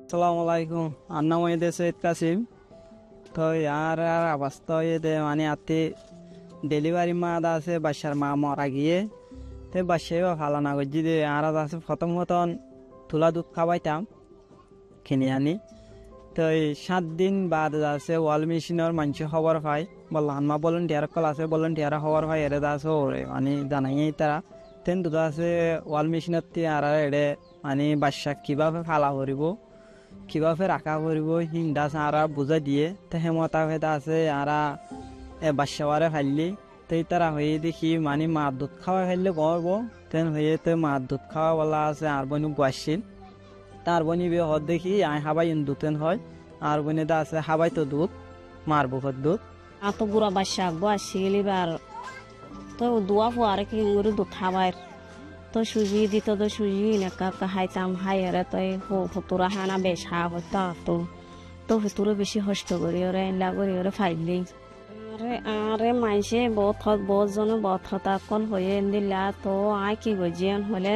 আসসালামু আলাইকুম। আর নাম হইতে সৈয়দ কাসিম। তো আর আর অবস্থা হইতে মানে আতে ডেলিভারি মা আছে বাসার মা মরা গিয়ে তে বাসায়ও ভালো না করছি যে আর আছে প্রথম মতন তুলা দুধ খাওয়াইতাম কিনে আনি। তো এই 7 দিন বাদ আছে ওয়াল মেশিনের মানুষ খবর পায় বললাম মা ভলেন্টিয়ার কল আছে ভলেন্টিয়ার খবর পায় এরে আছে ওরে মানে জানাই তারা তেন দুটো আছে ওয়াল মেশিনত আর এড়ে মানে বাসা কিভাবে ফালা করিব কিভাবে রাখা করব হিন্দা সারা বুঝা দিয়ে তো হেমতা ভেদা আছে আরা বাসাওয়ারে ফাইলি তো তারা হয়ে দেখি মানে মার দুধ খাওয়া খাইলে গর্ব তেন হয়ে তো মার দুধ খাওয়া বলা আছে আর বনি গুয়াসিন তার বনি বিয়ে হদ দেখি আই হাবাই দুতেন হয় আর বনি দা আছে হাবাই তো দুধ মার বুকর দুধ তো বুড়া বাচ্চা আগবো আসি গেলিবার তো দোয়া ফুয়ারে কি করে দুধ খাবার তো সুজি দিত তো সুজি নাকা হাইতাম হাইয়ারে তো ফুতুরা হানা বেশ হা হতো তো ফুতুরে বেশি কষ্ট করি ওরে এলা করি ওরে ফাইলি আরে আরে মাইসে বহুত জনে বহুত হতাকল হয়ে দিলা তো আয় কি গজিয়ান হলে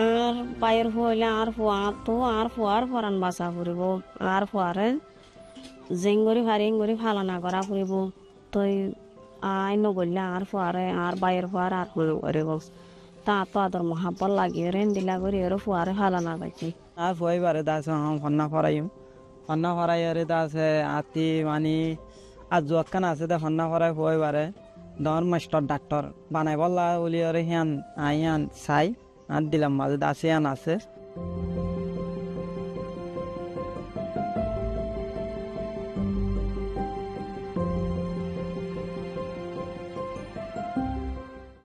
আর বাইর হইলে আর ফুয়ার ফরান বাঁচা ফুরিব আর ফুয়ারে জেঙ্গরি ফালানা করা ফুরিব তই আই নগরলে আর ফুয়ারে আর বাইর ফুয়ার আর ফুরিব তা তো আদর মহাব্বত লাগিয়ে রেন দিলা করি ওর ফুয়ারে ফালানা করছি আর ফুয়াই বারে দাস ফন্না ফরাইম ফন্না ফরাই আরে দাসে আতি মানে আর জোয়াক্কান আছে দে ফন্না ফরাই ফুয়াই বারে দর মাস্টার ডাক্তার বানাই বললা উলি ওরে হিয়ান আইয়ান চাই আর দিলাম মাঝে দাসে আন আছে।